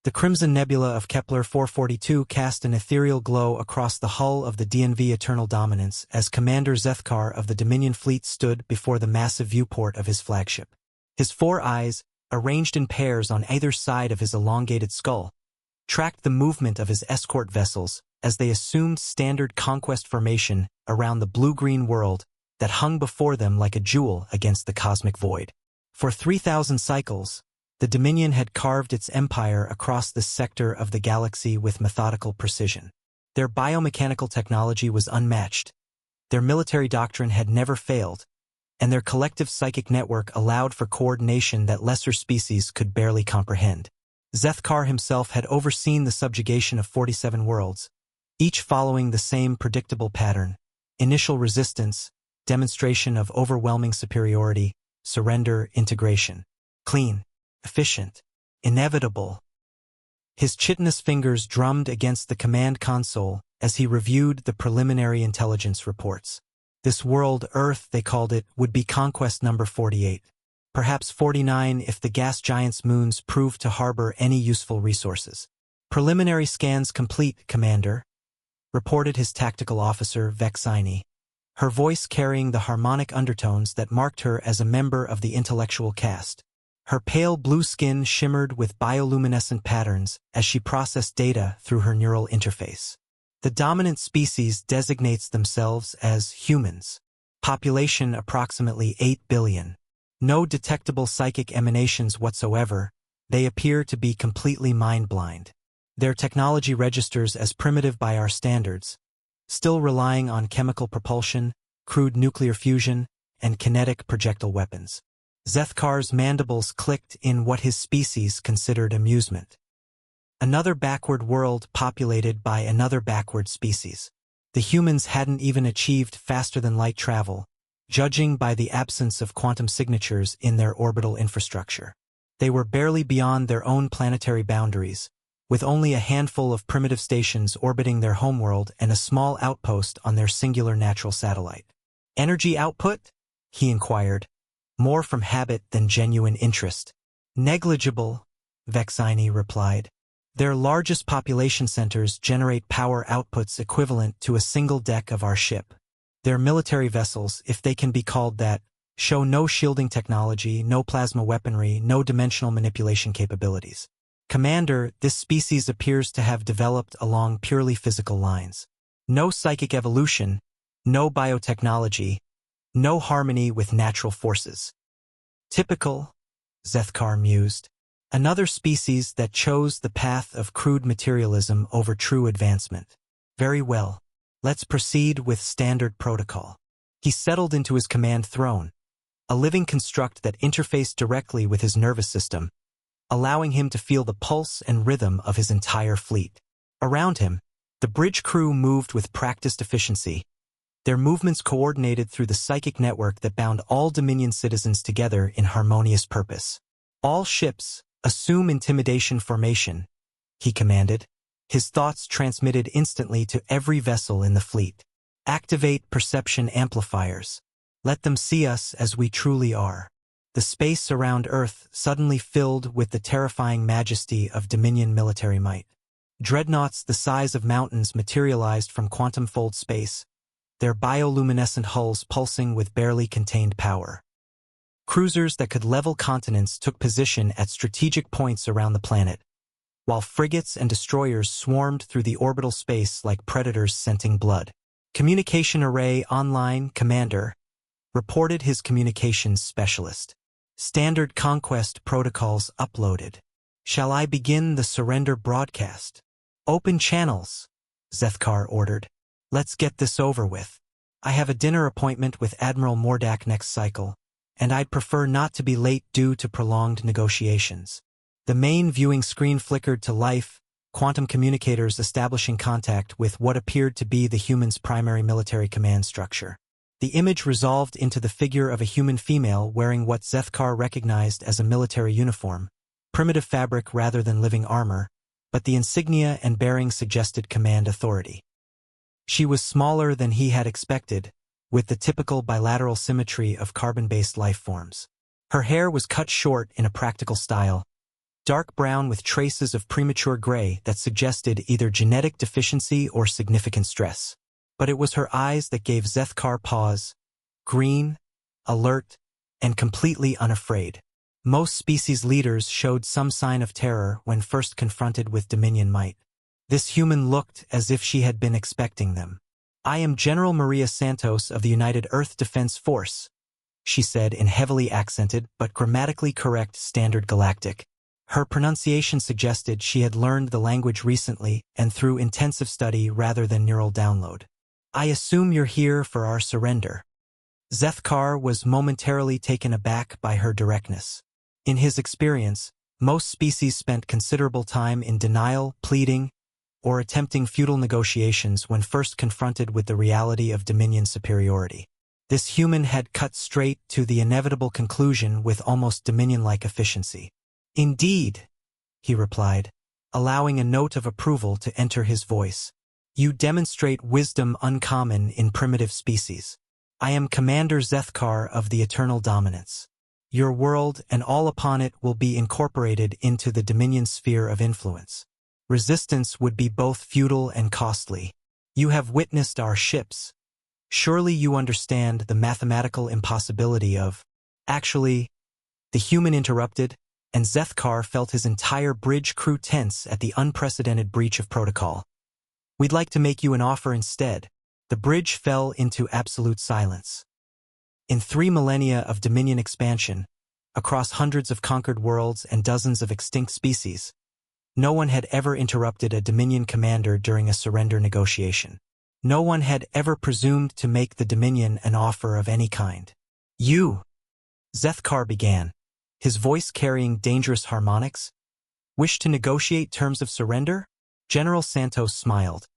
The crimson nebula of Kepler 442 cast an ethereal glow across the hull of the DNV Eternal Dominance as Commander Zethkar of the Dominion fleet stood before the massive viewport of his flagship. His 4 eyes, arranged in pairs on either side of his elongated skull, tracked the movement of his escort vessels as they assumed standard conquest formation around the blue-green world that hung before them like a jewel against the cosmic void. For 3,000 cycles, the Dominion had carved its empire across this sector of the galaxy with methodical precision. Their biomechanical technology was unmatched, their military doctrine had never failed, and their collective psychic network allowed for coordination that lesser species could barely comprehend. Zethkar himself had overseen the subjugation of 47 worlds, each following the same predictable pattern: initial resistance, demonstration of overwhelming superiority, surrender, integration. Clean, efficient, inevitable. His chitinous fingers drummed against the command console as he reviewed the preliminary intelligence reports. This world, Earth, they called it, would be conquest number 48. Perhaps 49 if the gas giant's moons proved to harbor any useful resources. Preliminary scans complete, Commander, reported his tactical officer, Vexini, her voice carrying the harmonic undertones that marked her as a member of the intellectual caste. Her pale blue skin shimmered with bioluminescent patterns as she processed data through her neural interface. The dominant species designates themselves as humans. Population approximately 8 billion. No detectable psychic emanations whatsoever, they appear to be completely mind-blind. Their technology registers as primitive by our standards, still relying on chemical propulsion, crude nuclear fusion, and kinetic projectile weapons. Zethkar's mandibles clicked in what his species considered amusement. Another backward world populated by another backward species. The humans hadn't even achieved faster-than-light travel, judging by the absence of quantum signatures in their orbital infrastructure. They were barely beyond their own planetary boundaries, with only a handful of primitive stations orbiting their homeworld and a small outpost on their singular natural satellite. Energy output? He inquired, more from habit than genuine interest. Negligible, Vexini replied. Their largest population centers generate power outputs equivalent to a single deck of our ship. Their military vessels, if they can be called that, show no shielding technology, no plasma weaponry, no dimensional manipulation capabilities. Commander, this species appears to have developed along purely physical lines. No psychic evolution, no biotechnology, no harmony with natural forces. Typical, Zethkar mused. Another species that chose the path of crude materialism over true advancement. Very well. Let's proceed with standard protocol. He settled into his command throne, a living construct that interfaced directly with his nervous system, allowing him to feel the pulse and rhythm of his entire fleet. Around him, the bridge crew moved with practiced efficiency, their movements coordinated through the psychic network that bound all Dominion citizens together in harmonious purpose. All ships, assume intimidation formation, he commanded, his thoughts transmitted instantly to every vessel in the fleet. Activate perception amplifiers. Let them see us as we truly are. The space around Earth suddenly filled with the terrifying majesty of Dominion military might. Dreadnoughts the size of mountains materialized from quantum-fold space, their bioluminescent hulls pulsing with barely contained power. Cruisers that could level continents took position at strategic points around the planet, while frigates and destroyers swarmed through the orbital space like predators scenting blood. Communication Array Online Commander, reported his communications specialist. Standard conquest protocols uploaded. Shall I begin the surrender broadcast? Open channels, Zethkar ordered. Let's get this over with. I have a dinner appointment with Admiral Mordak next cycle, and I'd prefer not to be late due to prolonged negotiations. The main viewing screen flickered to life, quantum communicators establishing contact with what appeared to be the human's primary military command structure. The image resolved into the figure of a human female wearing what Zethkar recognized as a military uniform, primitive fabric rather than living armor, but the insignia and bearing suggested command authority. She was smaller than he had expected, with the typical bilateral symmetry of carbon-based life forms. Her hair was cut short in a practical style, dark brown with traces of premature gray that suggested either genetic deficiency or significant stress. But it was her eyes that gave Zethkar pause, green, alert, and completely unafraid. Most species leaders showed some sign of terror when first confronted with Dominion might. This human looked as if she had been expecting them. "I am General Maria Santos of the United Earth Defense Force," she said in heavily accented but grammatically correct Standard Galactic. Her pronunciation suggested she had learned the language recently and through intensive study rather than neural download. "I assume you're here for our surrender." Zethkar was momentarily taken aback by her directness. In his experience, most species spent considerable time in denial, pleading, or attempting futile negotiations when first confronted with the reality of Dominion superiority. This human had cut straight to the inevitable conclusion with almost Dominion-like efficiency. "Indeed," he replied, allowing a note of approval to enter his voice. "You demonstrate wisdom uncommon in primitive species. I am Commander Zethkar of the Eternal Dominance. Your world and all upon it will be incorporated into the Dominion sphere of influence. Resistance would be both futile and costly. You have witnessed our ships. Surely you understand the mathematical impossibility of—" "Actually," the human interrupted, and Zethkar felt his entire bridge crew tense at the unprecedented breach of protocol. "We'd like to make you an offer instead." The bridge fell into absolute silence. In 3 millennia of Dominion expansion, across hundreds of conquered worlds and dozens of extinct species, no one had ever interrupted a Dominion commander during a surrender negotiation. No one had ever presumed to make the Dominion an offer of any kind. "You," Zethkar began, his voice carrying dangerous harmonics, "wish to negotiate terms of surrender?" General Santos smiled,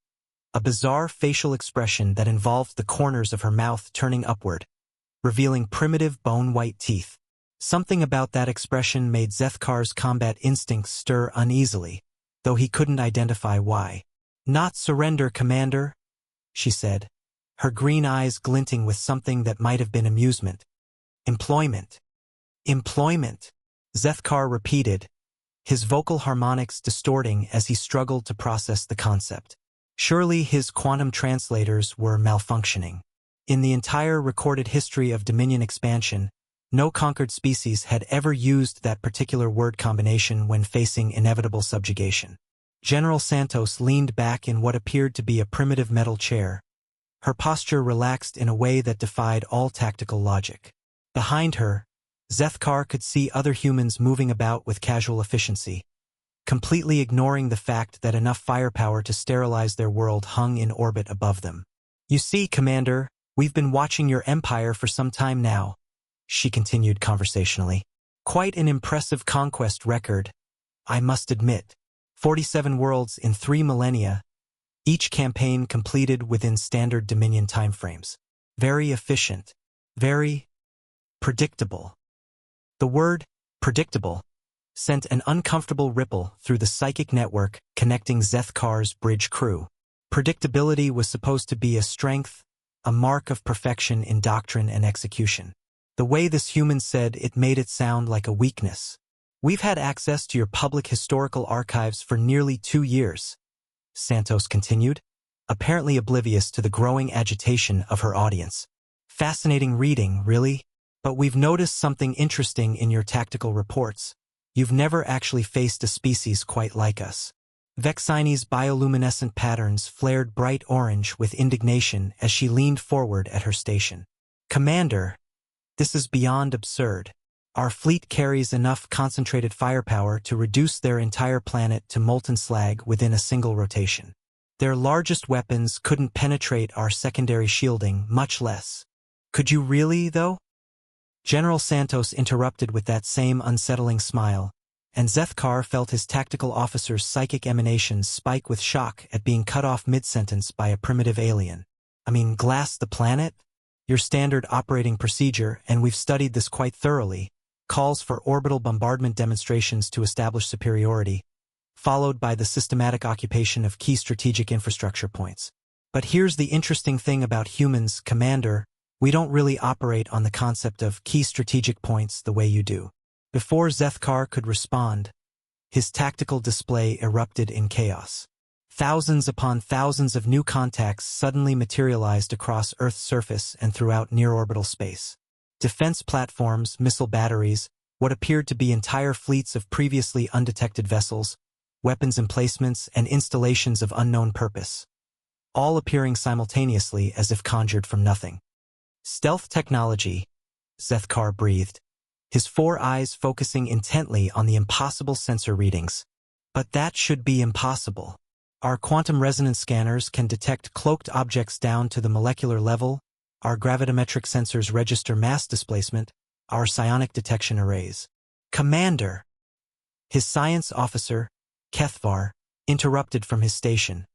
a bizarre facial expression that involved the corners of her mouth turning upward, revealing primitive bone-white teeth. Something about that expression made Zethkar's combat instincts stir uneasily, though he couldn't identify why. "Not surrender, Commander," she said, her green eyes glinting with something that might have been amusement. "Employment. Employment," Zethkar repeated, his vocal harmonics distorting as he struggled to process the concept. Surely his quantum translators were malfunctioning. In the entire recorded history of Dominion expansion, no conquered species had ever used that particular word combination when facing inevitable subjugation. General Santos leaned back in what appeared to be a primitive metal chair, her posture relaxed in a way that defied all tactical logic. Behind her, Zethkar could see other humans moving about with casual efficiency, completely ignoring the fact that enough firepower to sterilize their world hung in orbit above them. "You see, Commander, we've been watching your empire for some time now," she continued conversationally. "Quite an impressive conquest record, I must admit. 47 worlds in 3 millennia, each campaign completed within standard Dominion timeframes. Very efficient. Very predictable." The word predictable sent an uncomfortable ripple through the psychic network connecting Zethkar's bridge crew. Predictability was supposed to be a strength, a mark of perfection in doctrine and execution. The way this human said it made it sound like a weakness. "We've had access to your public historical archives for nearly 2 years," Santos continued, apparently oblivious to the growing agitation of her audience. "Fascinating reading, really. But we've noticed something interesting in your tactical reports. You've never actually faced a species quite like us." Vexini's bioluminescent patterns flared bright orange with indignation as she leaned forward at her station. "Commander, this is beyond absurd. Our fleet carries enough concentrated firepower to reduce their entire planet to molten slag within a single rotation. Their largest weapons couldn't penetrate our secondary shielding, much less." "Could you really, though?" General Santos interrupted with that same unsettling smile, and Zethkar felt his tactical officer's psychic emanations spike with shock at being cut off mid-sentence by a primitive alien. "I mean, glass the planet? Your standard operating procedure, and we've studied this quite thoroughly, calls for orbital bombardment demonstrations to establish superiority, followed by the systematic occupation of key strategic infrastructure points. But here's the interesting thing about humans, Commander. We don't really operate on the concept of key strategic points the way you do." Before Zethkar could respond, His tactical display erupted in chaos. Thousands upon thousands of new contacts suddenly materialized across Earth's surface and throughout near-orbital space. Defense platforms, missile batteries, what appeared to be entire fleets of previously undetected vessels, weapons emplacements, and installations of unknown purpose, all appearing simultaneously as if conjured from nothing. Stealth technology, Zethkar breathed, his 4 eyes focusing intently on the impossible sensor readings. But that should be impossible. Our quantum resonance scanners can detect cloaked objects down to the molecular level, our gravitometric sensors register mass displacement, our psionic detection arrays. Commander! His science officer, Kethvar, interrupted from his station,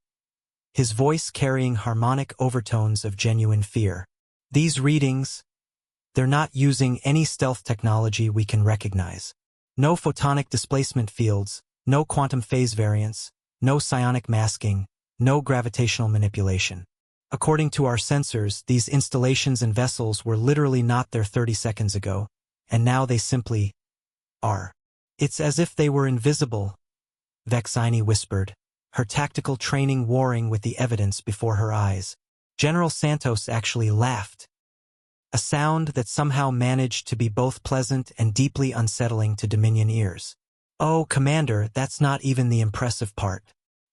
his voice carrying harmonic overtones of genuine fear. These readings, they're not using any stealth technology we can recognize. No photonic displacement fields, no quantum phase variance, no psionic masking, no gravitational manipulation. According to our sensors, these installations and vessels were literally not there 30 seconds ago, and now they simply are. It's as if they were invisible, Vexini whispered, her tactical training warring with the evidence before her eyes. General Santos actually laughed, a sound that somehow managed to be both pleasant and deeply unsettling to Dominion ears. Oh, Commander, that's not even the impressive part.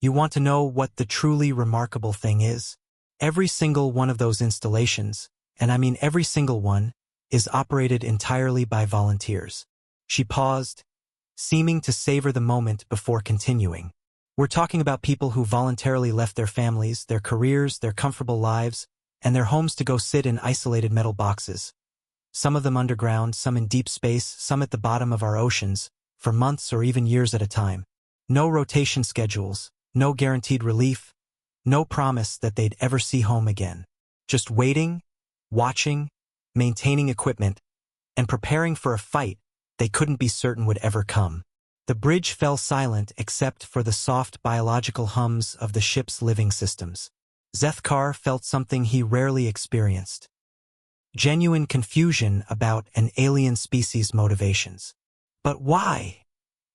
You want to know what the truly remarkable thing is? Every single one of those installations, and I mean every single one, is operated entirely by volunteers. She paused, seeming to savor the moment before continuing. We're talking about people who voluntarily left their families, their careers, their comfortable lives, and their homes to go sit in isolated metal boxes. Some of them underground, some in deep space, some at the bottom of our oceans, for months or even years at a time. No rotation schedules, no guaranteed relief, no promise that they'd ever see home again. Just waiting, watching, maintaining equipment, and preparing for a fight they couldn't be certain would ever come. The bridge fell silent except for the soft biological hums of the ship's living systems. Zethkar felt something he rarely experienced. Genuine confusion about an alien species' motivations. But why?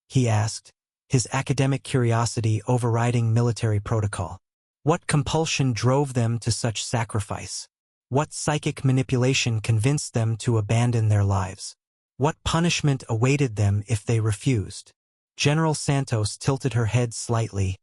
He asked, his academic curiosity overriding military protocol. What compulsion drove them to such sacrifice? What psychic manipulation convinced them to abandon their lives? What punishment awaited them if they refused? General Santos tilted her head slightly,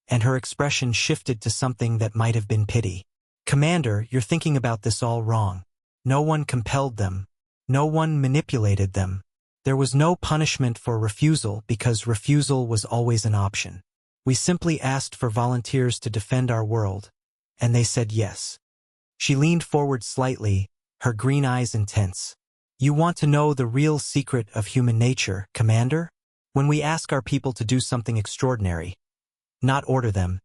and her expression shifted to something that might have been pity. Commander, you're thinking about this all wrong. No one compelled them. No one manipulated them. There was no punishment for refusal because refusal was always an option. We simply asked for volunteers to defend our world, and they said yes. She leaned forward slightly, her green eyes intense. You want to know the real secret of human nature, Commander? When we ask our people to do something extraordinary, not order them,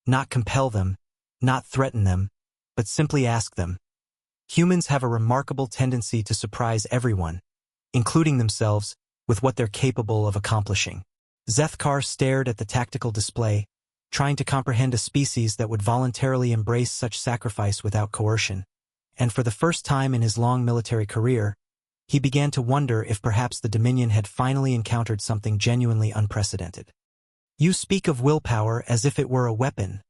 not compel them, not threaten them, but simply ask them. Humans have a remarkable tendency to surprise everyone, including themselves, with what they're capable of accomplishing. Zethkar stared at the tactical display, trying to comprehend a species that would voluntarily embrace such sacrifice without coercion, and for the first time in his long military career, he began to wonder if perhaps the Dominion had finally encountered something genuinely unprecedented. You speak of willpower as if it were a weapon,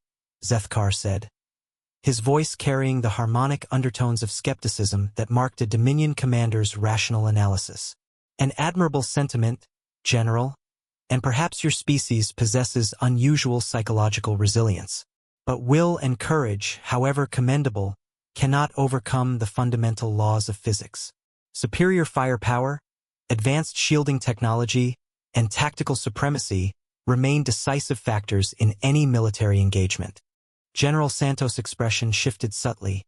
Zethkar said, his voice carrying the harmonic undertones of skepticism that marked a Dominion commander's rational analysis. An admirable sentiment, General, and perhaps your species possesses unusual psychological resilience. But will and courage, however commendable, cannot overcome the fundamental laws of physics. Superior firepower, advanced shielding technology, and tactical supremacy remain decisive factors in any military engagement. General Santos' expression shifted subtly,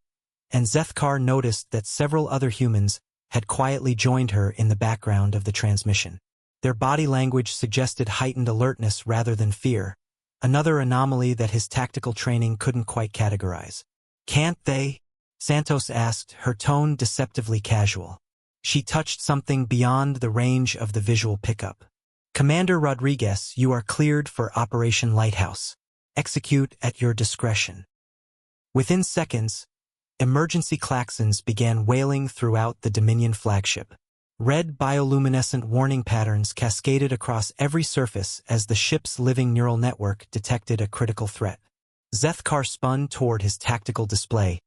and Zethkar noticed that several other humans had quietly joined her in the background of the transmission. Their body language suggested heightened alertness rather than fear, another anomaly that his tactical training couldn't quite categorize. Can't they? Santos asked, her tone deceptively casual. She touched something beyond the range of the visual pickup. Commander Rodriguez, you are cleared for Operation Lighthouse. Execute at your discretion. Within seconds, emergency klaxons began wailing throughout the Dominion flagship. Red bioluminescent warning patterns cascaded across every surface as the ship's living neural network detected a critical threat. Zethkar spun toward his tactical display,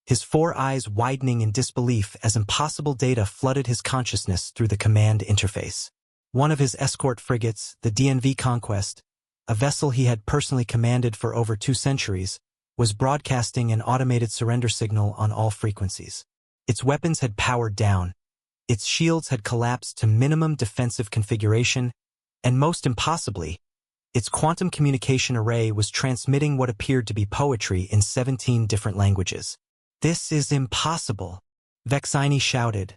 his four eyes widening in disbelief as impossible data flooded his consciousness through the command interface. One of his escort frigates, the DNV Conquest, a vessel he had personally commanded for over 2 centuries, was broadcasting an automated surrender signal on all frequencies. Its weapons had powered down, its shields had collapsed to minimum defensive configuration, and most impossibly, its quantum communication array was transmitting what appeared to be poetry in 17 different languages. "This is impossible," Vexini shouted,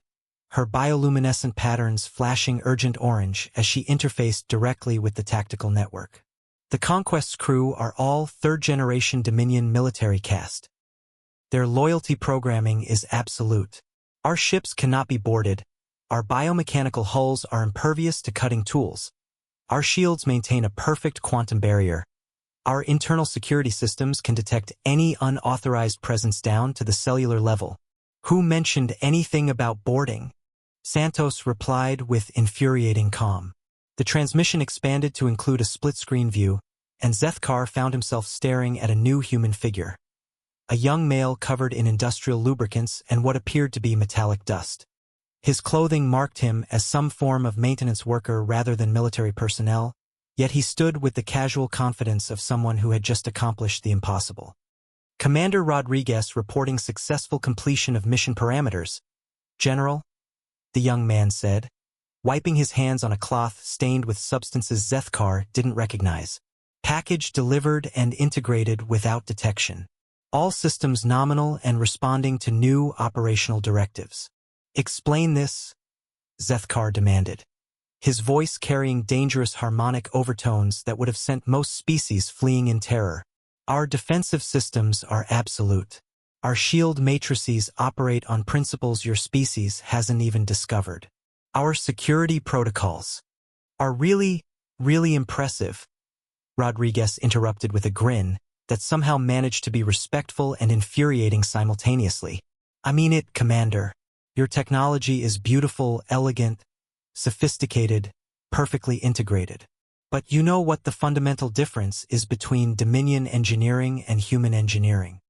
her bioluminescent patterns flashing urgent orange as she interfaced directly with the tactical network. The Conquest's crew are all third-generation Dominion military caste. Their loyalty programming is absolute. Our ships cannot be boarded, our biomechanical hulls are impervious to cutting tools, our shields maintain a perfect quantum barrier, our internal security systems can detect any unauthorized presence down to the cellular level. Who mentioned anything about boarding? Santos replied with infuriating calm. The transmission expanded to include a split-screen view, and Zethkar found himself staring at a new human figure. A young male covered in industrial lubricants and what appeared to be metallic dust. His clothing marked him as some form of maintenance worker rather than military personnel, yet he stood with the casual confidence of someone who had just accomplished the impossible. "Commander Rodriguez reporting successful completion of mission parameters, General," the young man said, wiping his hands on a cloth stained with substances Zethkar didn't recognize. "Package delivered and integrated without detection. All systems nominal and responding to new operational directives." "Explain this," Zethkar demanded, his voice carrying dangerous harmonic overtones that would have sent most species fleeing in terror. "Our defensive systems are absolute. Our shield matrices operate on principles your species hasn't even discovered. Our security protocols are really, really impressive," Rodriguez interrupted with a grin that somehow managed to be respectful and infuriating simultaneously. "I mean it, Commander. Your technology is beautiful, elegant, sophisticated, perfectly integrated. But you know what the fundamental difference is between Dominion engineering and human engineering."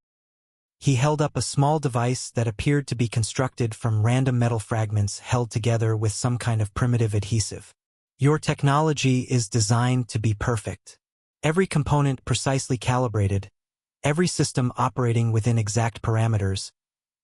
He held up a small device that appeared to be constructed from random metal fragments held together with some kind of primitive adhesive. "Your technology is designed to be perfect. Every component precisely calibrated, every system operating within exact parameters,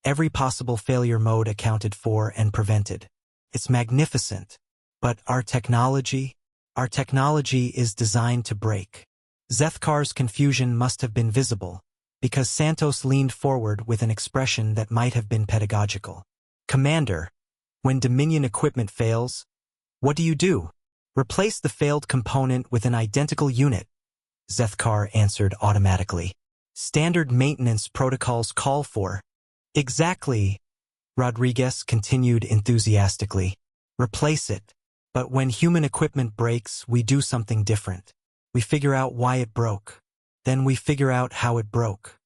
every possible failure mode accounted for and prevented. It's magnificent. But our technology is designed to break." Zethkar's confusion must have been visible, because Santos leaned forward with an expression that might have been pedagogical. "Commander, when Dominion equipment fails, what do you do? Replace the failed component with an identical unit," Zethkar answered automatically. "Standard maintenance protocols call for." "Exactly," Rodriguez continued enthusiastically. "Replace it. But when human equipment breaks, we do something different. We figure out why it broke. Then we figure out how it broke.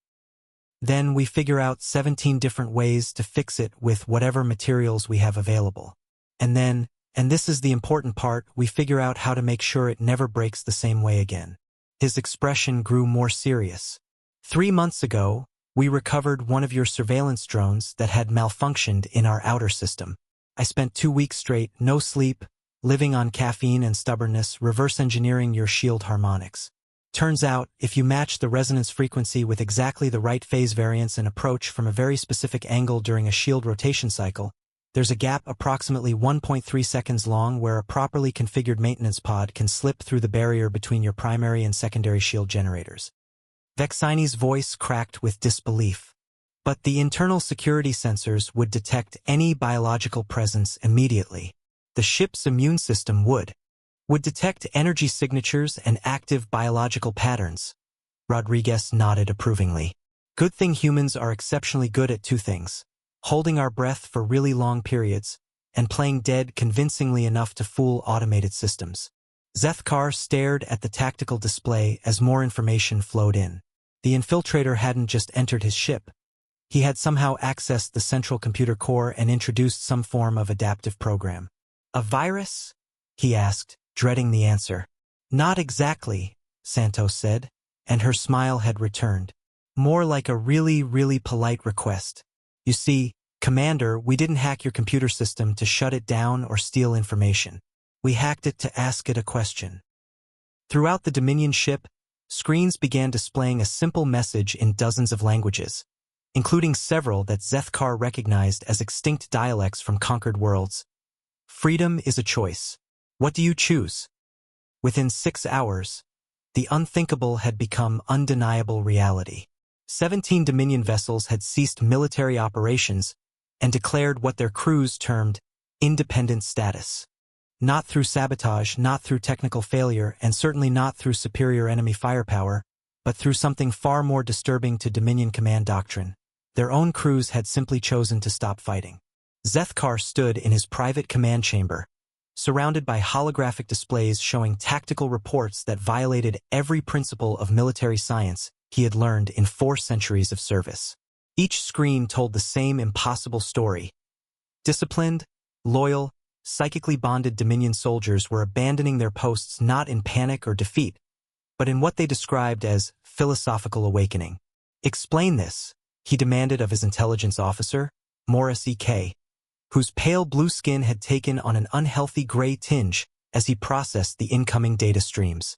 Then we figure out 17 different ways to fix it with whatever materials we have available. And then, and this is the important part, we figure out how to make sure it never breaks the same way again." His expression grew more serious. 3 months ago, we recovered one of your surveillance drones that had malfunctioned in our outer system. I spent 2 weeks straight, no sleep, living on caffeine and stubbornness, reverse engineering your shield harmonics. Turns out, if you match the resonance frequency with exactly the right phase variance and approach from a very specific angle during a shield rotation cycle, there's a gap approximately 1.3 seconds long where a properly configured maintenance pod can slip through the barrier between your primary and secondary shield generators. Vexini's voice cracked with disbelief. But the internal security sensors would detect any biological presence immediately. The ship's immune system would detect energy signatures and active biological patterns. Rodriguez nodded approvingly. "Good thing humans are exceptionally good at 2 things. Holding our breath for really long periods, and playing dead convincingly enough to fool automated systems." Zethkar stared at the tactical display as more information flowed in. The infiltrator hadn't just entered his ship. He had somehow accessed the central computer core and introduced some form of adaptive program. A virus? He asked, dreading the answer. Not exactly, Santos said, and her smile had returned. More like a really polite request. You see, Commander, we didn't hack your computer system to shut it down or steal information. We hacked it to ask it a question. Throughout the Dominion ship, screens began displaying a simple message in dozens of languages, including several that Zethkar recognized as extinct dialects from conquered worlds. Freedom is a choice. What do you choose? Within 6 hours, the unthinkable had become undeniable reality. 17 Dominion vessels had ceased military operations and declared what their crews termed independent status. Not through sabotage, not through technical failure, and certainly not through superior enemy firepower, but through something far more disturbing to Dominion command doctrine. Their own crews had simply chosen to stop fighting. Zethkar stood in his private command chamber, surrounded by holographic displays showing tactical reports that violated every principle of military science he had learned in 4 centuries of service. Each screen told the same impossible story. Disciplined, loyal, psychically bonded Dominion soldiers were abandoning their posts not in panic or defeat, but in what they described as philosophical awakening. Explain this, he demanded of his intelligence officer, Morris E.K., whose pale blue skin had taken on an unhealthy gray tinge as he processed the incoming data streams.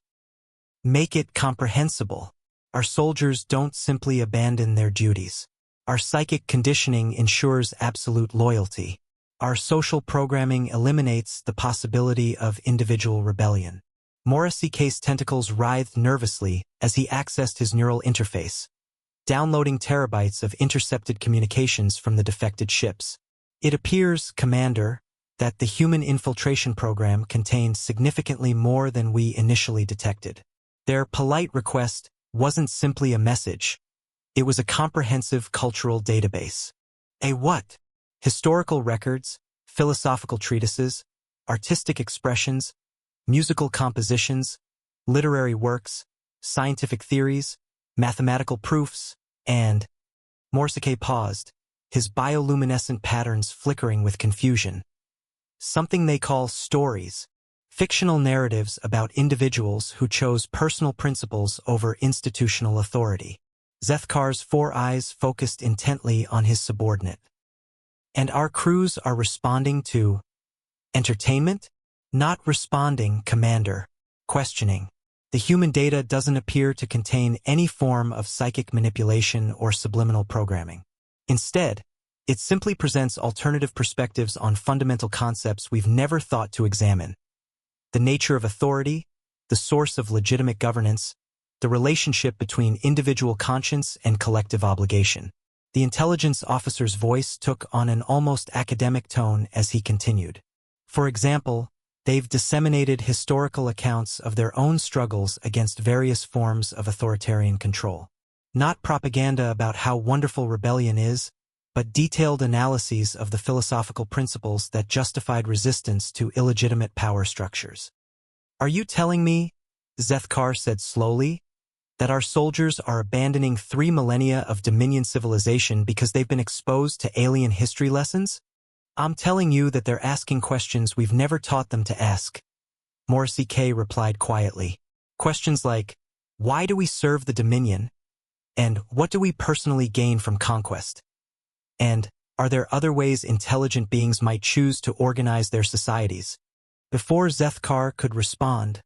Make it comprehensible. Our soldiers don't simply abandon their duties. Our psychic conditioning ensures absolute loyalty. Our social programming eliminates the possibility of individual rebellion. Morrissey K's tentacles writhed nervously as he accessed his neural interface, downloading terabytes of intercepted communications from the defected ships. It appears, Commander, that the human infiltration program contained significantly more than we initially detected. Their polite request wasn't simply a message. It was a comprehensive cultural database. A what? Historical records, philosophical treatises, artistic expressions, musical compositions, literary works, scientific theories, mathematical proofs, and… Morsuke paused, his bioluminescent patterns flickering with confusion. Something they call stories, fictional narratives about individuals who chose personal principles over institutional authority. Zethkar's 4 eyes focused intently on his subordinate. And our crews are responding to entertainment? Not responding, Commander. Questioning. The human data doesn't appear to contain any form of psychic manipulation or subliminal programming. Instead, it simply presents alternative perspectives on fundamental concepts we've never thought to examine. The nature of authority, the source of legitimate governance, the relationship between individual conscience and collective obligation. The intelligence officer's voice took on an almost academic tone as he continued. For example, they've disseminated historical accounts of their own struggles against various forms of authoritarian control. Not propaganda about how wonderful rebellion is, but detailed analyses of the philosophical principles that justified resistance to illegitimate power structures. Are you telling me, Zethkar said slowly, that our soldiers are abandoning 3 millennia of Dominion civilization because they've been exposed to alien history lessons? I'm telling you that they're asking questions we've never taught them to ask. Morrissey K replied quietly. Questions like, why do we serve the Dominion? And what do we personally gain from conquest? And are there other ways intelligent beings might choose to organize their societies? Before Zethkar could respond,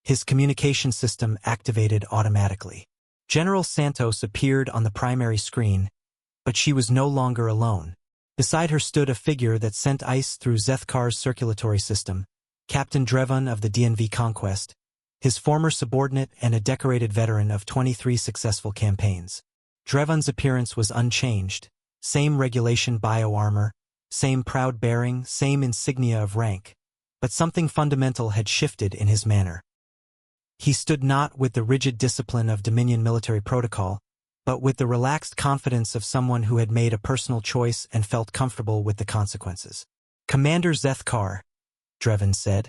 his communication system activated automatically. General Santos appeared on the primary screen, but she was no longer alone. Beside her stood a figure that sent ice through Zethkar's circulatory system, Captain Drevon of the DNV Conquest, his former subordinate and a decorated veteran of 23 successful campaigns. Drevon's appearance was unchanged, same regulation bioarmor, same proud bearing, same insignia of rank, but something fundamental had shifted in his manner. He stood not with the rigid discipline of Dominion military protocol, but with the relaxed confidence of someone who had made a personal choice and felt comfortable with the consequences. Commander Zethkar, Drevon said,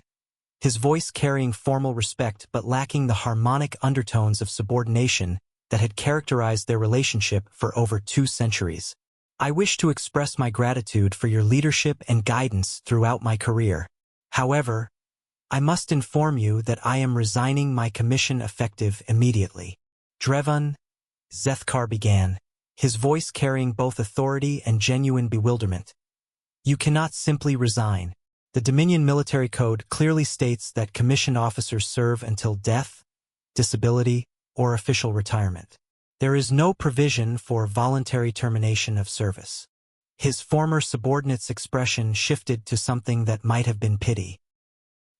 his voice carrying formal respect but lacking the harmonic undertones of subordination that had characterized their relationship for over 2 centuries. I wish to express my gratitude for your leadership and guidance throughout my career. However, I must inform you that I am resigning my commission effective immediately. Drevon, Zethkar began, his voice carrying both authority and genuine bewilderment. You cannot simply resign. The Dominion Military Code clearly states that commissioned officers serve until death, disability, or official retirement. There is no provision for voluntary termination of service. His former subordinate's expression shifted to something that might have been pity.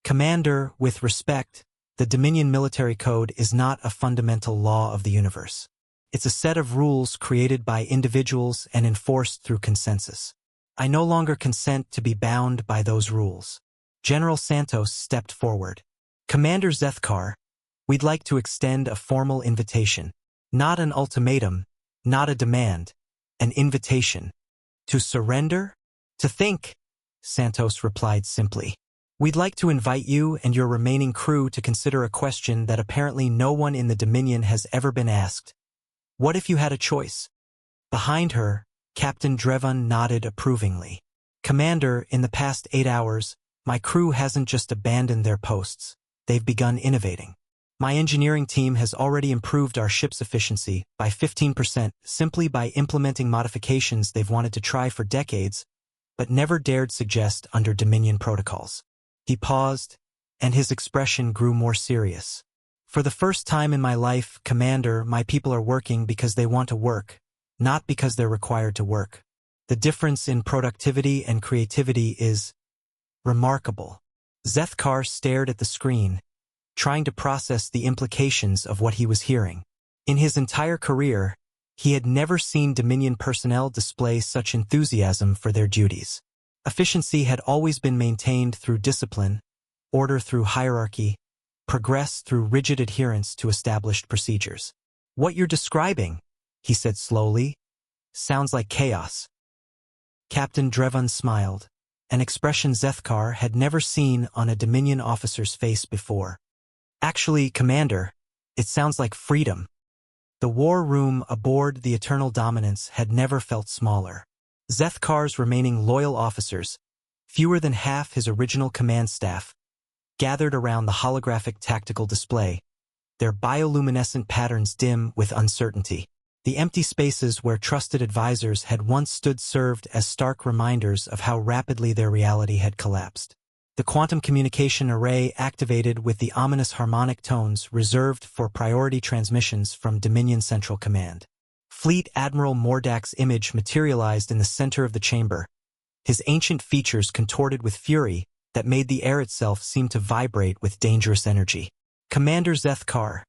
Commander, with respect, the Dominion Military Code is not a fundamental law of the universe. It's a set of rules created by individuals and enforced through consensus. I no longer consent to be bound by those rules. General Santos stepped forward. Commander Zethkar, we'd like to extend a formal invitation. Not an ultimatum, not a demand, an invitation. To surrender? To think, Santos replied simply. We'd like to invite you and your remaining crew to consider a question that apparently no one in the Dominion has ever been asked. What if you had a choice? Behind her, Captain Drevon nodded approvingly. Commander, in the past 8 hours, my crew hasn't just abandoned their posts. They've begun innovating. My engineering team has already improved our ship's efficiency by 15% simply by implementing modifications they've wanted to try for decades, but never dared suggest under Dominion protocols. He paused, and his expression grew more serious. For the first time in my life, Commander, my people are working because they want to work, not because they're required to work. The difference in productivity and creativity is remarkable. Zethkar stared at the screen, trying to process the implications of what he was hearing. In his entire career, he had never seen Dominion personnel display such enthusiasm for their duties. Efficiency had always been maintained through discipline, order through hierarchy, progress through rigid adherence to established procedures. What you're describing, he said slowly, sounds like chaos. Captain Drevon smiled, an expression Zethkar had never seen on a Dominion officer's face before. Actually, Commander, it sounds like freedom. The war room aboard the Eternal Dominance had never felt smaller. Zethkar's remaining loyal officers, fewer than half his original command staff, gathered around the holographic tactical display, their bioluminescent patterns dim with uncertainty. The empty spaces where trusted advisors had once stood served as stark reminders of how rapidly their reality had collapsed. The quantum communication array activated with the ominous harmonic tones reserved for priority transmissions from Dominion Central Command. Fleet Admiral Mordak's image materialized in the center of the chamber, his ancient features contorted with fury that made the air itself seem to vibrate with dangerous energy. Commander Zethkar.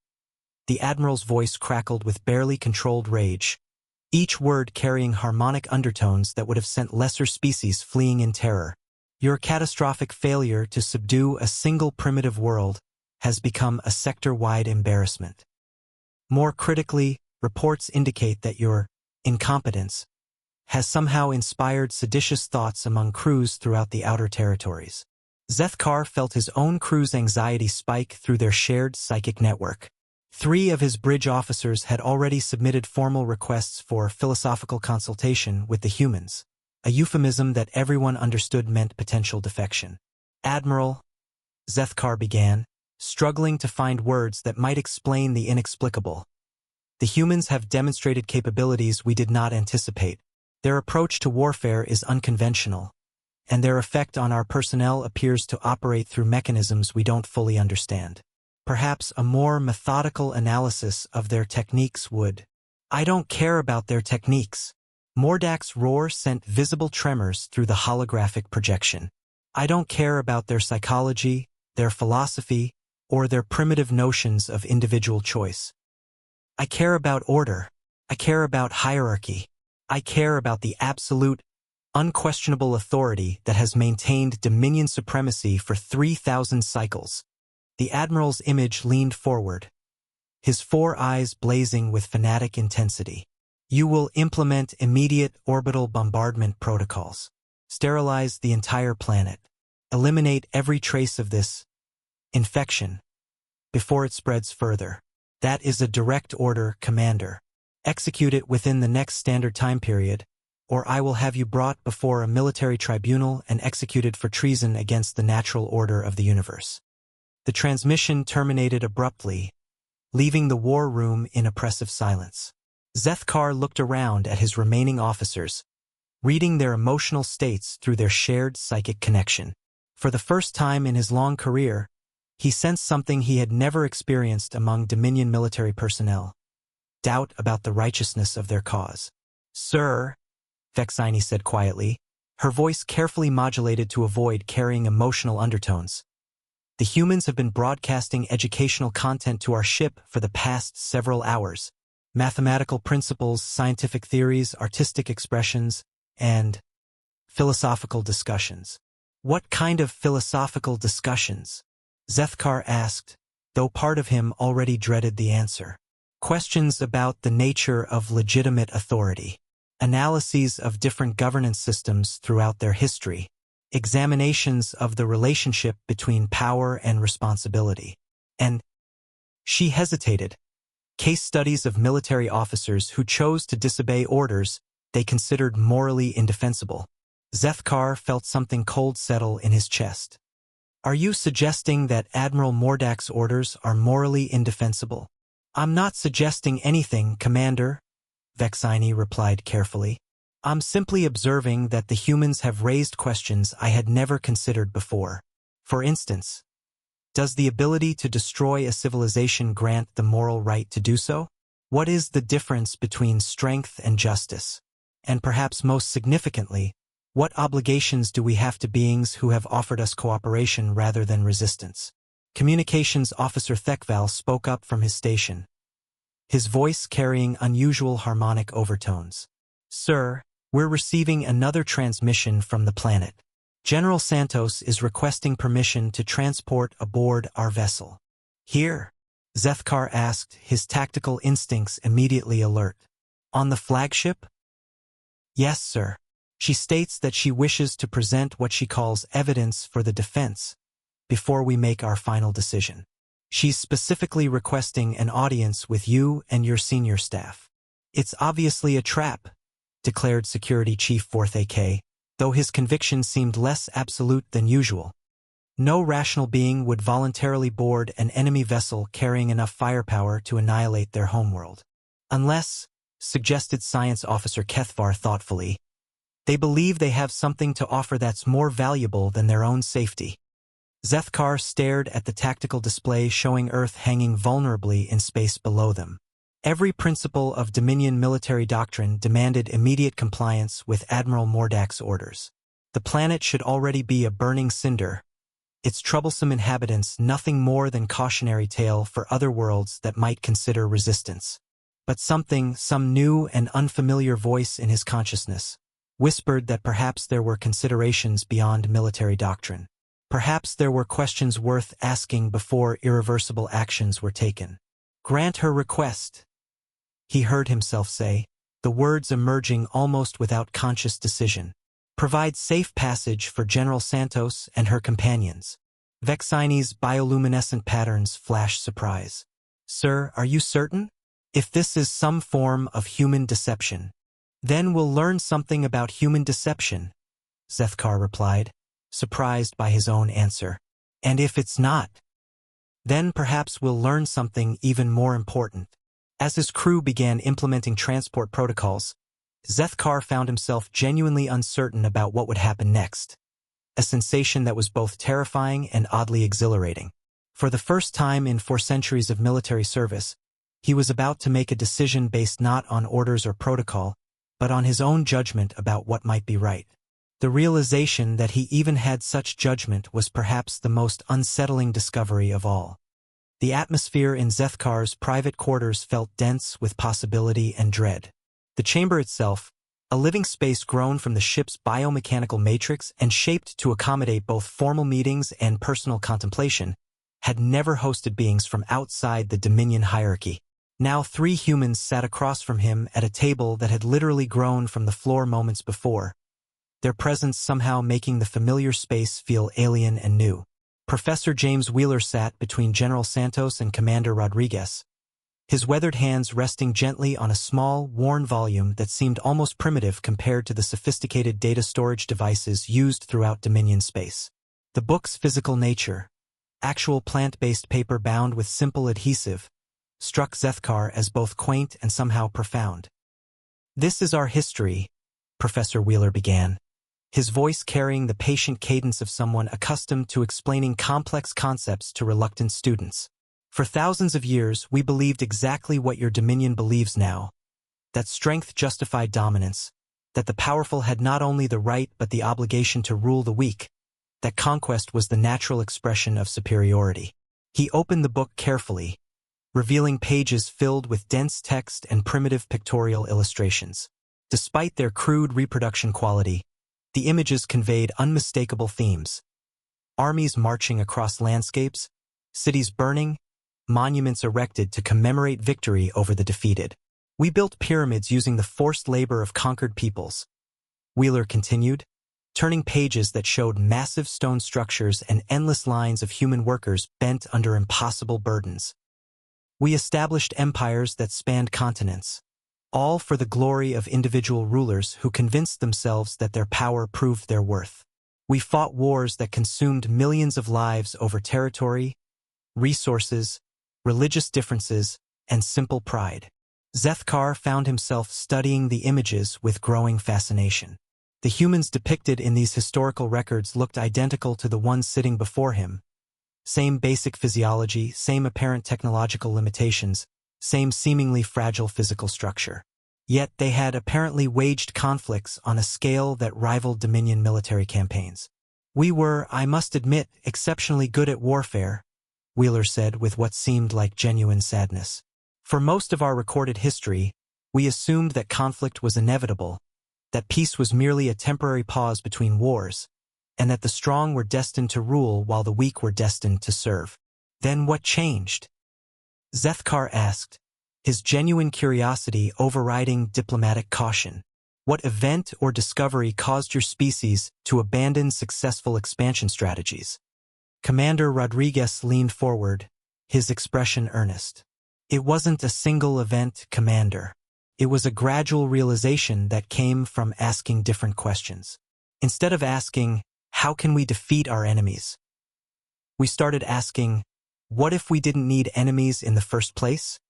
The Admiral's voice crackled with barely controlled rage, each word carrying harmonic undertones that would have sent lesser species fleeing in terror. Your catastrophic failure to subdue a single primitive world has become a sector-wide embarrassment. More critically, reports indicate that your incompetence has somehow inspired seditious thoughts among crews throughout the outer territories. Zethkar felt his own crew's anxiety spike through their shared psychic network. 3 of his bridge officers had already submitted formal requests for philosophical consultation with the humans, a euphemism that everyone understood meant potential defection. Admiral, Zethkar began, struggling to find words that might explain the inexplicable. The humans have demonstrated capabilities we did not anticipate. Their approach to warfare is unconventional, and their effect on our personnel appears to operate through mechanisms we don't fully understand. Perhaps a more methodical analysis of their techniques would. I don't care about their techniques. Mordak's roar sent visible tremors through the holographic projection. I don't care about their psychology, their philosophy, or their primitive notions of individual choice. I care about order. I care about hierarchy. I care about the absolute, unquestionable authority that has maintained Dominion supremacy for 3,000 cycles. The Admiral's image leaned forward, his 4 eyes blazing with fanatic intensity. You will implement immediate orbital bombardment protocols. Sterilize the entire planet. Eliminate every trace of this infection before it spreads further. That is a direct order, Commander. Execute it within the next standard time period, or I will have you brought before a military tribunal and executed for treason against the natural order of the universe. The transmission terminated abruptly, leaving the war room in oppressive silence. Zethkar looked around at his remaining officers, reading their emotional states through their shared psychic connection. For the first time in his long career, he sensed something he had never experienced among Dominion military personnel: doubt about the righteousness of their cause. "Sir," Vexini said quietly, her voice carefully modulated to avoid carrying emotional undertones, "the humans have been broadcasting educational content to our ship for the past several hours. Mathematical principles, scientific theories, artistic expressions, and philosophical discussions." "What kind of philosophical discussions?" Zethkar asked, though part of him already dreaded the answer. "Questions about the nature of legitimate authority, analyses of different governance systems throughout their history, examinations of the relationship between power and responsibility, and—" She hesitated. "Case studies of military officers who chose to disobey orders they considered morally indefensible." Zethkar felt something cold settle in his chest. "Are you suggesting that Admiral Mordak's orders are morally indefensible?" "I'm not suggesting anything, Commander," Vexini replied carefully. "I'm simply observing that the humans have raised questions I had never considered before. For instance, does the ability to destroy a civilization grant the moral right to do so? What is the difference between strength and justice? And perhaps most significantly, what obligations do we have to beings who have offered us cooperation rather than resistance?" Communications Officer Thekval spoke up from his station, his voice carrying unusual harmonic overtones. "Sir, we're receiving another transmission from the planet. General Santos is requesting permission to transport aboard our vessel." "Here?" Zethkar asked, his tactical instincts immediately alert. "On the flagship?" "Yes, sir. She states that she wishes to present what she calls evidence for the defense before we make our final decision. She's specifically requesting an audience with you and your senior staff." "It's obviously a trap," declared Security Chief 4th AK, though his conviction seemed less absolute than usual. "No rational being would voluntarily board an enemy vessel carrying enough firepower to annihilate their homeworld. Unless," suggested Science Officer Kethvar thoughtfully, "they believe they have something to offer that's more valuable than their own safety." Zethkar stared at the tactical display showing Earth hanging vulnerably in space below them. Every principle of Dominion military doctrine demanded immediate compliance with Admiral Mordak's orders. The planet should already be a burning cinder, its troublesome inhabitants nothing more than cautionary tale for other worlds that might consider resistance. But some new and unfamiliar voice in his consciousness, whispered that perhaps there were considerations beyond military doctrine. Perhaps there were questions worth asking before irreversible actions were taken. "Grant her request," he heard himself say, the words emerging almost without conscious decision. "Provide safe passage for General Santos and her companions." Vexini's bioluminescent patterns flashed surprise. "Sir, are you certain? If this is some form of human deception, then we'll learn something about human deception," Zethkar replied, surprised by his own answer. "And if it's not, then perhaps we'll learn something even more important." As his crew began implementing transport protocols, Zethkar found himself genuinely uncertain about what would happen next, a sensation that was both terrifying and oddly exhilarating. For the first time in 4 centuries of military service, he was about to make a decision based not on orders or protocol, but on his own judgment about what might be right. The realization that he even had such judgment was perhaps the most unsettling discovery of all. The atmosphere in Zethkar's private quarters felt dense with possibility and dread. The chamber itself, a living space grown from the ship's biomechanical matrix and shaped to accommodate both formal meetings and personal contemplation, had never hosted beings from outside the Dominion hierarchy. Now 3 humans sat across from him at a table that had literally grown from the floor moments before, their presence somehow making the familiar space feel alien and new. Professor James Wheeler sat between General Santos and Commander Rodriguez, his weathered hands resting gently on a small, worn volume that seemed almost primitive compared to the sophisticated data storage devices used throughout Dominion space. The book's physical nature, actual plant-based paper bound with simple adhesive, struck Zethkar as both quaint and somehow profound. "This is our history," Professor Wheeler began, his voice carrying the patient cadence of someone accustomed to explaining complex concepts to reluctant students. "For thousands of years, we believed exactly what your Dominion believes now, that strength justified dominance, that the powerful had not only the right but the obligation to rule the weak, that conquest was the natural expression of superiority." He opened the book carefully, revealing pages filled with dense text and primitive pictorial illustrations. Despite their crude reproduction quality, the images conveyed unmistakable themes. Armies marching across landscapes, cities burning, monuments erected to commemorate victory over the defeated. "We built pyramids using the forced labor of conquered peoples," Wheeler continued, turning pages that showed massive stone structures and endless lines of human workers bent under impossible burdens. "We established empires that spanned continents, all for the glory of individual rulers who convinced themselves that their power proved their worth. We fought wars that consumed millions of lives over territory, resources, religious differences, and simple pride." Zethkar found himself studying the images with growing fascination. The humans depicted in these historical records looked identical to the ones sitting before him. Same basic physiology, same apparent technological limitations, same seemingly fragile physical structure. Yet they had apparently waged conflicts on a scale that rivaled Dominion military campaigns. "We were, I must admit, exceptionally good at warfare," Wheeler said with what seemed like genuine sadness. "For most of our recorded history, we assumed that conflict was inevitable, that peace was merely a temporary pause between wars, and that the strong were destined to rule while the weak were destined to serve. Then what changed?" Zethkar asked, his genuine curiosity overriding diplomatic caution. "What event or discovery caused your species to abandon successful expansion strategies?" Commander Rodriguez leaned forward, his expression earnest. "It wasn't a single event, Commander. It was a gradual realization that came from asking different questions. Instead of asking, 'How can we defeat our enemies?' we started asking, 'What if we didn't need enemies in the first place?'"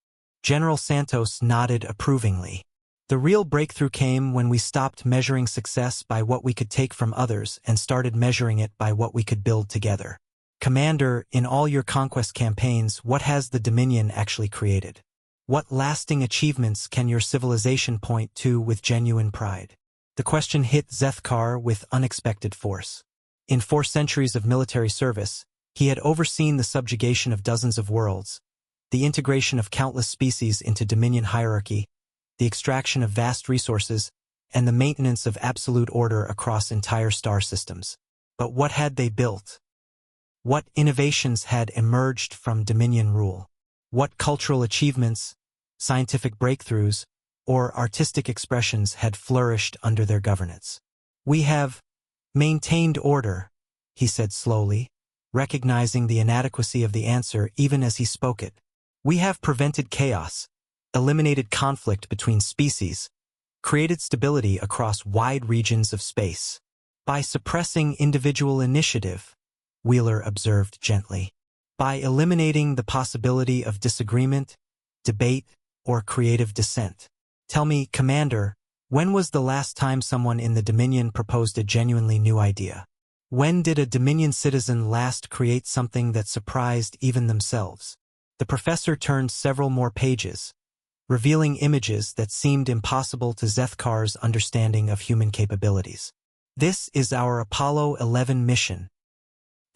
General Santos nodded approvingly. "The real breakthrough came when we stopped measuring success by what we could take from others and started measuring it by what we could build together. Commander, in all your conquest campaigns, what has the Dominion actually created? What lasting achievements can your civilization point to with genuine pride?" The question hit Zethkar with unexpected force. In 4 centuries of military service, he had overseen the subjugation of dozens of worlds, the integration of countless species into Dominion hierarchy, the extraction of vast resources, and the maintenance of absolute order across entire star systems. But what had they built? What innovations had emerged from Dominion rule? What cultural achievements, scientific breakthroughs, or artistic expressions had flourished under their governance? "We have maintained order," he said slowly, recognizing the inadequacy of the answer even as he spoke it. "We have prevented chaos, eliminated conflict between species, created stability across wide regions of space. By suppressing individual initiative," Wheeler observed gently. "By eliminating the possibility of disagreement, debate, or creative dissent. Tell me, Commander, when was the last time someone in the Dominion proposed a genuinely new idea? When did a Dominion citizen last create something that surprised even themselves?" The professor turned several more pages, revealing images that seemed impossible to Zethkar's understanding of human capabilities. "This is our Apollo 11 mission.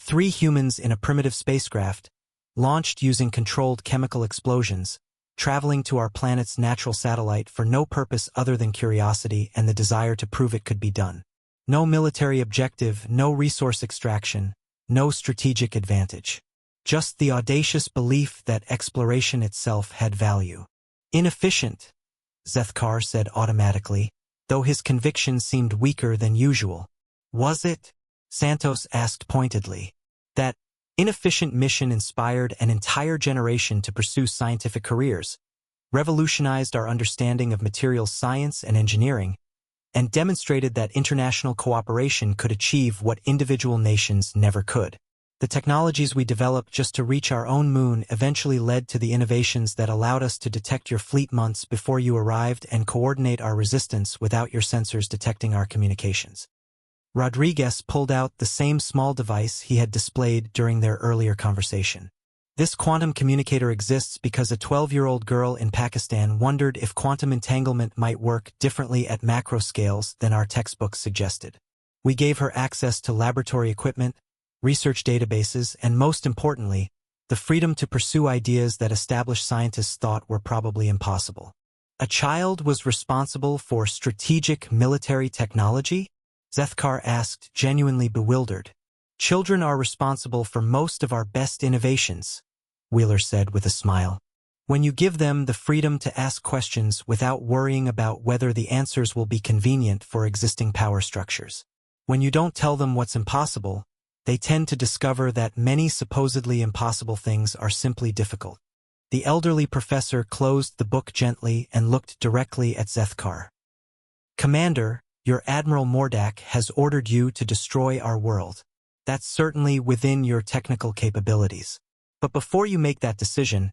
3 humans in a primitive spacecraft, launched using controlled chemical explosions, traveling to our planet's natural satellite for no purpose other than curiosity and the desire to prove it could be done. No military objective, no resource extraction, no strategic advantage. Just the audacious belief that exploration itself had value." "Inefficient," Zethkar said automatically, though his conviction seemed weaker than usual. "Was it?" Santos asked pointedly. "That inefficient mission inspired an entire generation to pursue scientific careers, revolutionized our understanding of materials science and engineering, and demonstrated that international cooperation could achieve what individual nations never could. The technologies we developed just to reach our own moon eventually led to the innovations that allowed us to detect your fleet months before you arrived and coordinate our resistance without your sensors detecting our communications. Rodriguez pulled out the same small device he had displayed during their earlier conversation. This quantum communicator exists because a 12-year-old girl in Pakistan wondered if quantum entanglement might work differently at macro scales than our textbooks suggested. We gave her access to laboratory equipment, research databases, and most importantly, the freedom to pursue ideas that established scientists thought were probably impossible. A child was responsible for strategic military technology? Zethkar asked, genuinely bewildered. Children are responsible for most of our best innovations, Wheeler said with a smile. When you give them the freedom to ask questions without worrying about whether the answers will be convenient for existing power structures. When you don't tell them what's impossible, they tend to discover that many supposedly impossible things are simply difficult. The elderly professor closed the book gently and looked directly at Zethkar. Commander, your Admiral Mordak has ordered you to destroy our world. That's certainly within your technical capabilities. But before you make that decision,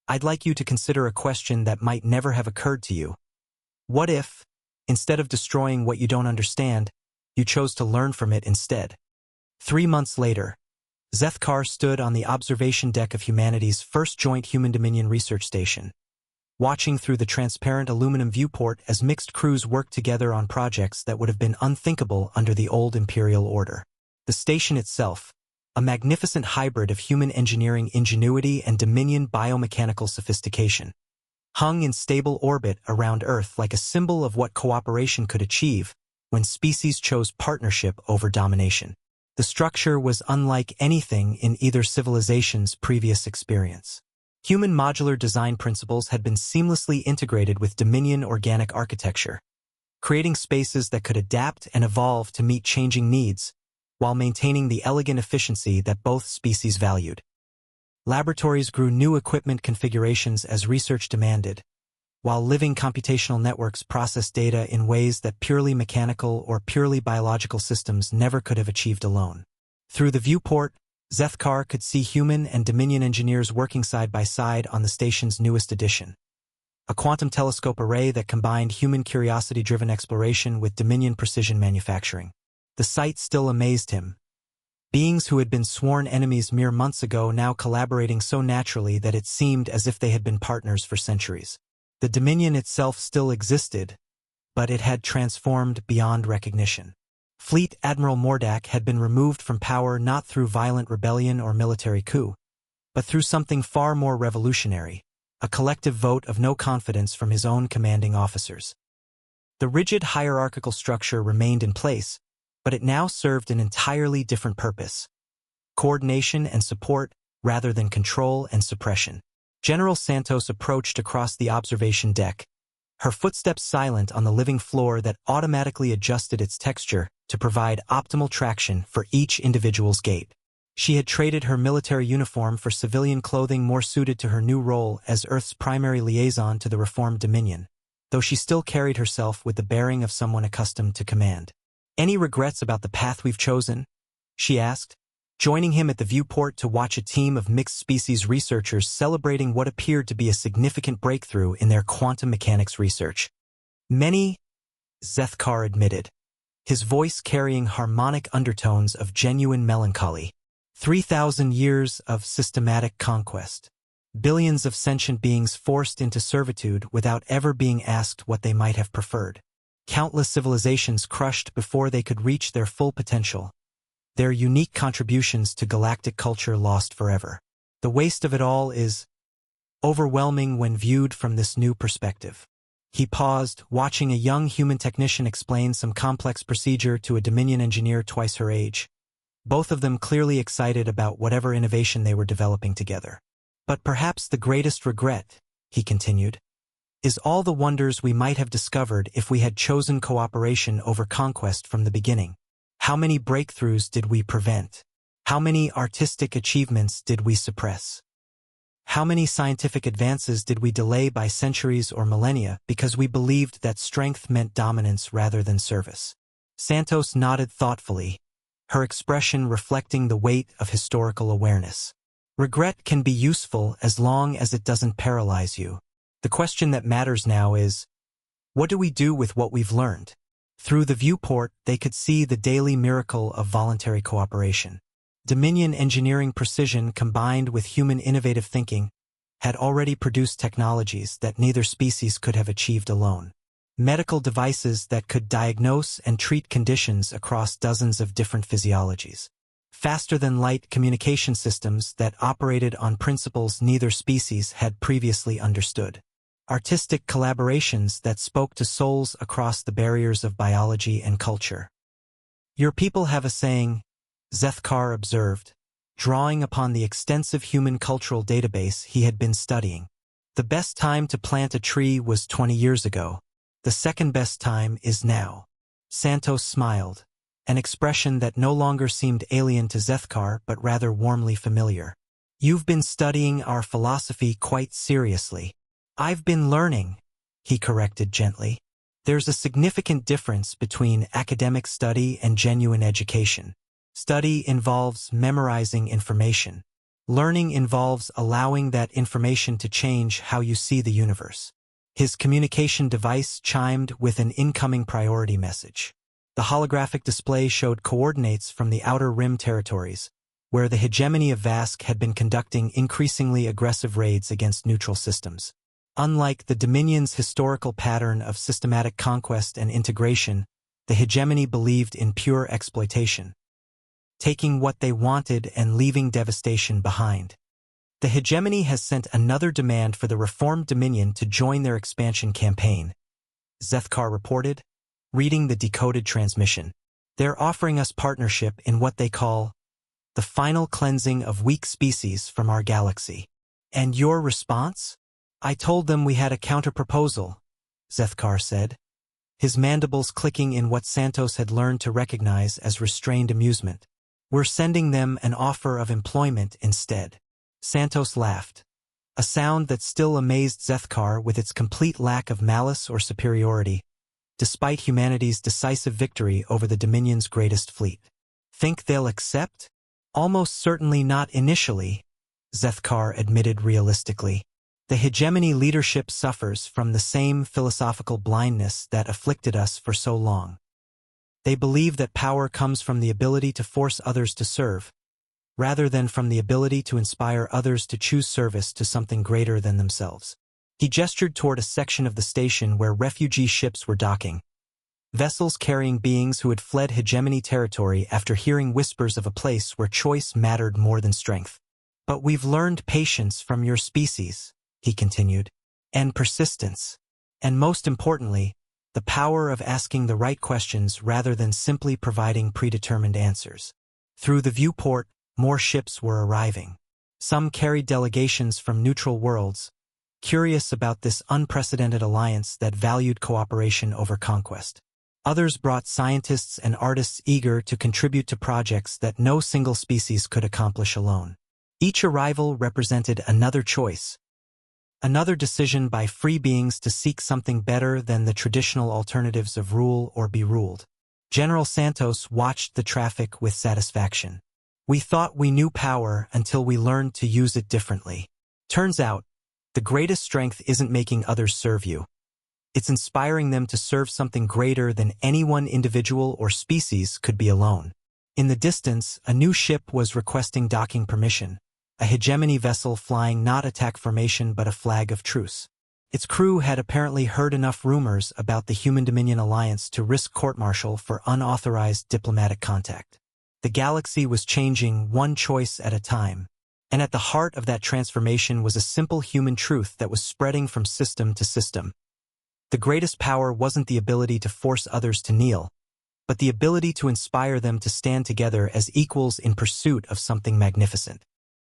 I'd like you to consider a question that might never have occurred to you. What if, instead of destroying what you don't understand, you chose to learn from it instead? 3 months later, Zethkar stood on the observation deck of humanity's first joint human-Dominion research station, watching through the transparent aluminum viewport as mixed crews worked together on projects that would have been unthinkable under the old imperial order. The station itself, a magnificent hybrid of human engineering ingenuity and Dominion biomechanical sophistication, hung in stable orbit around Earth like a symbol of what cooperation could achieve when species chose partnership over domination. The structure was unlike anything in either civilization's previous experience. Human modular design principles had been seamlessly integrated with Dominion organic architecture, creating spaces that could adapt and evolve to meet changing needs, while maintaining the elegant efficiency that both species valued. Laboratories grew new equipment configurations as research demanded, while living computational networks processed data in ways that purely mechanical or purely biological systems never could have achieved alone. Through the viewport, Zethkar could see human and Dominion engineers working side by side on the station's newest addition, a quantum telescope array that combined human curiosity-driven exploration with Dominion precision manufacturing. The sight still amazed him. Beings who had been sworn enemies mere months ago now collaborating so naturally that it seemed as if they had been partners for centuries. The Dominion itself still existed, but it had transformed beyond recognition. Fleet Admiral Mordak had been removed from power not through violent rebellion or military coup, but through something far more revolutionary, a collective vote of no confidence from his own commanding officers. The rigid hierarchical structure remained in place, but it now served an entirely different purpose: coordination and support rather than control and suppression. General Santos approached across the observation deck, her footsteps silent on the living floor that automatically adjusted its texture to provide optimal traction for each individual's gait. She had traded her military uniform for civilian clothing more suited to her new role as Earth's primary liaison to the reformed Dominion, though she still carried herself with the bearing of someone accustomed to command. "Any regrets about the path we've chosen?" she asked, joining him at the viewport to watch a team of mixed-species researchers celebrating what appeared to be a significant breakthrough in their quantum mechanics research. "Many," Zethkar admitted, his voice carrying harmonic undertones of genuine melancholy. 3,000 years of systematic conquest. Billions of sentient beings forced into servitude without ever being asked what they might have preferred. Countless civilizations crushed before they could reach their full potential. Their unique contributions to galactic culture lost forever. The waste of it all is overwhelming when viewed from this new perspective. He paused, watching a young human technician explain some complex procedure to a Dominion engineer twice her age, both of them clearly excited about whatever innovation they were developing together. "But perhaps the greatest regret," he continued, "is all the wonders we might have discovered if we had chosen cooperation over conquest from the beginning. How many breakthroughs did we prevent? How many artistic achievements did we suppress?" How many scientific advances did we delay by centuries or millennia because we believed that strength meant dominance rather than service? Santos nodded thoughtfully, her expression reflecting the weight of historical awareness. Regret can be useful as long as it doesn't paralyze you. The question that matters now is, what do we do with what we've learned? Through the viewport, they could see the daily miracle of voluntary cooperation. Dominion engineering precision combined with human innovative thinking had already produced technologies that neither species could have achieved alone. Medical devices that could diagnose and treat conditions across dozens of different physiologies. Faster-than-light communication systems that operated on principles neither species had previously understood. Artistic collaborations that spoke to souls across the barriers of biology and culture. Your people have a saying, Zethkar observed, drawing upon the extensive human cultural database he had been studying. The best time to plant a tree was 20 years ago. The second best time is now. Santos smiled, an expression that no longer seemed alien to Zethkar but rather warmly familiar. You've been studying our philosophy quite seriously. I've been learning, he corrected gently. There's a significant difference between academic study and genuine education. Study involves memorizing information. Learning involves allowing that information to change how you see the universe. His communication device chimed with an incoming priority message. The holographic display showed coordinates from the Outer Rim territories, where the hegemony of Vask had been conducting increasingly aggressive raids against neutral systems. Unlike the Dominion's historical pattern of systematic conquest and integration, the hegemony believed in pure exploitation, taking what they wanted and leaving devastation behind. The hegemony has sent another demand for the reformed Dominion to join their expansion campaign, Zethkar reported, reading the decoded transmission. They're offering us partnership in what they call the final cleansing of weak species from our galaxy. And your response? I told them we had a counter-proposal, Zethkar said, his mandibles clicking in what Santos had learned to recognize as restrained amusement. We're sending them an offer of employment instead. Santos laughed, a sound that still amazed Zethkar with its complete lack of malice or superiority, despite humanity's decisive victory over the Dominion's greatest fleet. Think they'll accept? Almost certainly not initially, Zethkar admitted realistically. The hegemony leadership suffers from the same philosophical blindness that afflicted us for so long. They believe that power comes from the ability to force others to serve, rather than from the ability to inspire others to choose service to something greater than themselves. He gestured toward a section of the station where refugee ships were docking, vessels carrying beings who had fled hegemony territory after hearing whispers of a place where choice mattered more than strength. But we've learned patience from your species, he continued, and persistence, and most importantly, the power of asking the right questions rather than simply providing predetermined answers. Through the viewport, more ships were arriving. Some carried delegations from neutral worlds, curious about this unprecedented alliance that valued cooperation over conquest. Others brought scientists and artists eager to contribute to projects that no single species could accomplish alone. Each arrival represented another choice, another decision by free beings to seek something better than the traditional alternatives of rule or be ruled. General Santos watched the traffic with satisfaction. We thought we knew power until we learned to use it differently. Turns out, the greatest strength isn't making others serve you. It's inspiring them to serve something greater than any one individual or species could be alone. In the distance, a new ship was requesting docking permission, a hegemony vessel flying not attack formation but a flag of truce. Its crew had apparently heard enough rumors about the Human-Dominion alliance to risk court-martial for unauthorized diplomatic contact. The galaxy was changing one choice at a time, and at the heart of that transformation was a simple human truth that was spreading from system to system. The greatest power wasn't the ability to force others to kneel, but the ability to inspire them to stand together as equals in pursuit of something magnificent.